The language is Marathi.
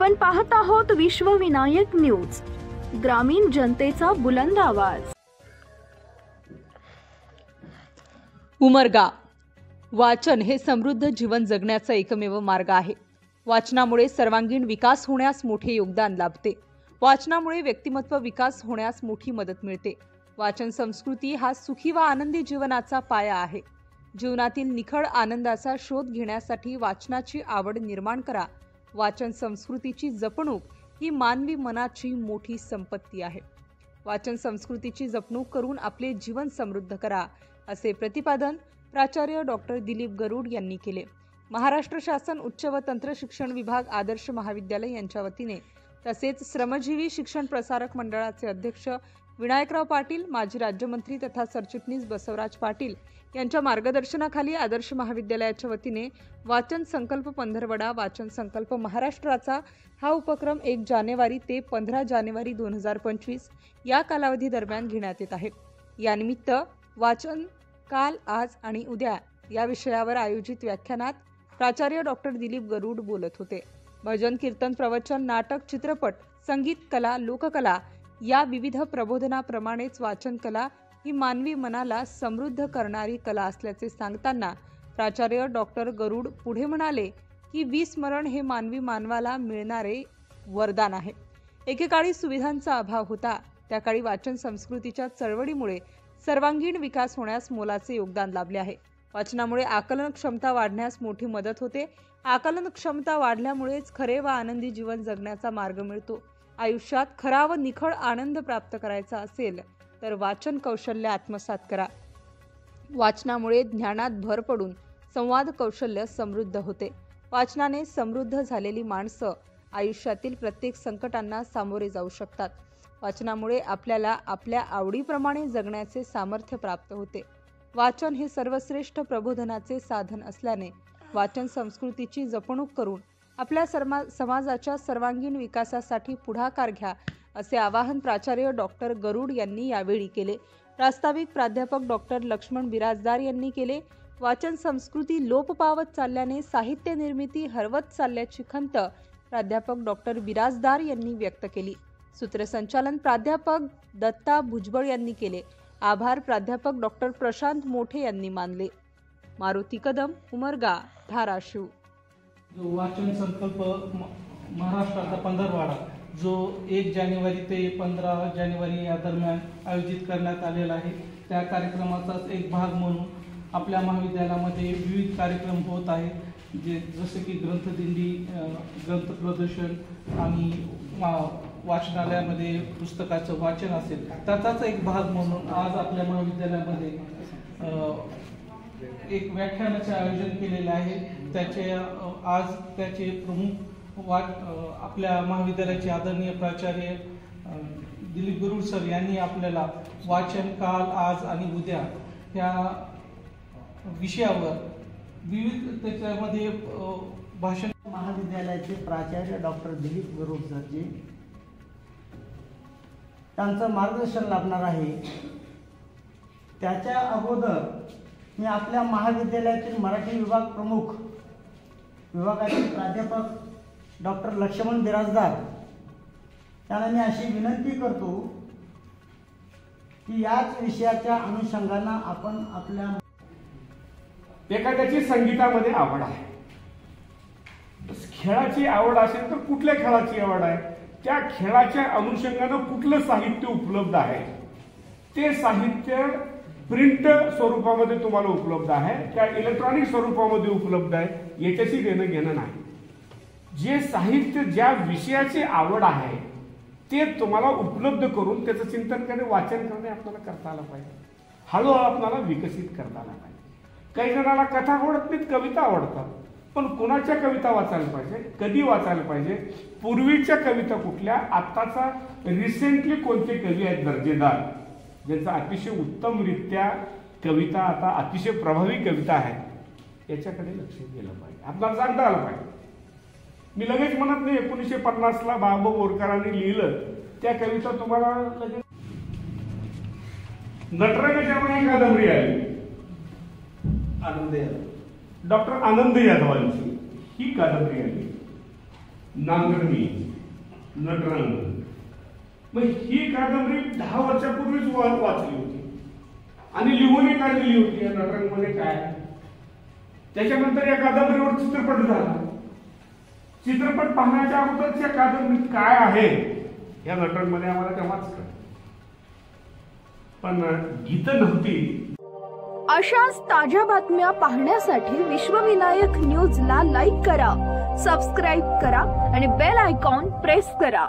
आपण पाहत आहोत विश्वविनायक न्यूज, ग्रामीण जनतेचा बुलंद आवाज। उमरगा वाचन हे समृद्ध जीवन जगण्याचा एकमेव मार्ग आहे। वाचनामुळे सर्वांगीण विकास होण्यास मोठे योगदान लाभते। वाचनामुळे व्यक्तिमत्व विकास होण्यास मोठी मदत मिळते। वाचन संस्कृती हा सुखी व आनंदी जीवनाचा पाया आहे। जीवनातील निखळ आनंदाचा शोध घेण्यासाठी वाचनाची आवड निर्माण करा। वाचन संस्कृतीची जपणूक ही मानवी मनाची मोठी संपत्ती आहे। वाचन संस्कृतीची जपणूक करून आपले जीवन समृद्ध करा, असे प्रतिपादन प्राचार्य डॉक्टर दिलीप गरुड यांनी केले। महाराष्ट्र शासन उच्च व तंत्र शिक्षण विभाग आदर्श महाविद्यालय यांच्या वतीने तसेच श्रमजीवी शिक्षण प्रसारक मंडळाचे अध्यक्ष विनायकराव पाटील, माजी राज्यमंत्री तथा सरचिटणीस बसवराज पाटील यांच्या मार्गदर्शनाखाली आदर्श महाविद्यालयाच्या वतीने वाचन संकल्प पंधरवडा वाचन संकल्प महाराष्ट्राचा हा उपक्रम 1 जानेवारी ते 15 जानेवारी 2025 या कालावधी दरम्यान घेण्यात येत आहे। यानिमित्त वाचन काल, आज आणि उद्या या विषयावर आयोजित व्याख्यानात प्राचार्य डॉक्टर दिलीप गरुड बोलत होते। भजन, कीर्तन, प्रवचन, नाटक, चित्रपट, संगीत, कला, लोककला या विविध प्रबोधनाप्रमाणेच वाचन कला ही मानवी मनाला समृद्ध करणारी कला असल्याचे सांगताना प्राचार्य डॉक्टर गरुड पुढे म्हणाले की विस्मरण हे मानवी मानवाला मिळणारे वरदान आहे। एकेकाळी सुविधांचा अभाव होता, त्या काळी वाचन संस्कृतीच्या चळवळीमुळे सर्वांगीण विकास होण्यास मोलाचे योगदान लाभले आहे। वाचनामुळे आकलन क्षमता वाढण्यास मोठी मदत होते। आकलन क्षमता वाढल्यामुळेच खरे व आनंदी जीवन जगण्याचा मार्ग मिळतो। आयुष्यात खरा व निखळ आनंद प्राप्त करायचा असेल तर वाचन कौशल्य आत्मसात करा। वाचनामुळे ज्ञानात भर पडून संवाद कौशल्य समृद्ध होते। वाचनाने समृद्ध झालेली माणसं आयुष्यातील प्रत्येक संकटांना सामोरे जाऊ शकतात। वाचनामुळे आपल्याला आपल्या आवडीप्रमाणे जगण्याचे सामर्थ्य प्राप्त होते। वाचन हे सर्वश्रेष्ठ प्रबोधनाचे साधन असल्याने वाचन संस्कृतीची जपणूक करून आपल्या समाजाच्या सर्वांगीण विकासासाठी पुढाकार घ्या, असे आवाहन प्राचार्य डॉक्टर गरुड यांनी यावेळी केले। प्रास्ताविक प्राध्यापक डॉक्टर लक्ष्मण बिराजदार यांनी केले। वाचन संस्कृती लोप पावत चालल्याने साहित्य निर्मिती हरवत चालल्याची खंत प्राध्यापक डॉक्टर बिराजदार यांनी व्यक्त केली। सूत्रसंचालन प्राध्यापक दत्ता भुजबळ यांनी केले। आभार प्राध्यापक डॉक्टर प्रशांत मोठे यांनी मानले। मारुती कदम, उमरगा, धाराशिव। वाचन संकल्प महाराष्ट्राचा पंधरवडा जो 1 जानेवारी ते 15 जानेवारी या दरम्यान आयोजित करण्यात आलेला आहे, त्या कार्यक्रमाचाच एक भाग म्हणून आपल्या महाविद्यालयामध्ये विविध कार्यक्रम होत आहेत, जसे की ग्रंथदिंडी, ग्रंथ प्रदर्शन आणि वाचनालयामध्ये पुस्तकाचं वाचन असेल, त्याचाच एक भाग म्हणून आज आपल्या महाविद्यालयामध्ये एक व्याख्यानाचे आयोजन केलेले आहे। आज त्याचे प्रमुख आपल्या महाविद्यालयाचे आदरणीय प्राचार्य दिलीप गरुड सर यांनी आपल्याला वाचन काल, आज आणि उद्या या विषयावर विविध त्याच्यामध्ये भाषण। महाविद्यालयाचे प्राचार्य डॉक्टर दिलीप गरुड सरजी त्यांचं मार्गदर्शन लाभणार आहे। त्याच्या अगोदर मी आपल्या महाविद्यालयातील मराठी विभाग प्रमुख विभागातील प्राध्यापक डॉक्टर लक्ष्मण बिराजदार यांना मी अशी विनंती करतो की याच विषयाच्या अनुषंगाने आपण आपल्या एखाद्याची संगीतामध्ये आवड आहे, खेळाची आवड असेल तर कुठल्या खेळाची आवड आहे, त्या खेळाच्या अनुषंगाने कुठलं साहित्य उपलब्ध आहे, ते साहित्य प्रिंट स्वरूपामध्ये तुम्हाला उपलब्ध आहे त्या इलेक्ट्रॉनिक स्वरूपामध्ये उपलब्ध आहे, याच्याशी देणं घेणं नाही। जे साहित्य ज्या विषयाची आवड आहे ते तुम्हाला उपलब्ध करून त्याचं चिंतन करणे, वाचन करणे आपल्याला करता आलं पाहिजे। हळूहळू आपल्याला विकसित करता आला पाहिजे। काही जणांना कथा आवडत नाहीत, कविता आवडतात, पण कोणाच्या कविता वाचायला पाहिजे, कधी वाचायला पाहिजे, पूर्वीच्या कविता कुठल्या, आत्ताचा रिसेंटली कोणते कवी आहेत दर्जेदार ज्यांचा अतिशय उत्तमरित्या कविता आता अतिशय प्रभावी कविता आहे, याच्याकडे लक्ष दिलं पाहिजे, आपल्याला सांगता आलं पाहिजे। मी लगेच म्हणत नाही 1950ला बाबू बोरकरांनी लिहिलं त्या कविता तुम्हाला लगेच। नटरंगाच्या कादंबरी आली डॉक्टर आनंद यादवांची ही कादंबरी आली। नांगरणी, नटरंग. मग ही कादंबरी 10 वर्षापूर्वीच वाचली होती आणि लिहूनही काढलेली होती. या नटरंग मध्ये काय, त्याच्यानंतर या कादंबरीवर चित्रपट झाला. चित्रपट पाहण्याच्या अगोदर या कादंबरीत काय आहे या नटरंग मध्ये आम्हाला तेव्हाच कळलं, पण गीतं नव्हती. अशाच ताज्या बातम्या पाहण्यासाठी विश्वविनायक न्यूजला लाईक करा, सबस्क्राईब करा आणि बेल आयकॉन प्रेस करा.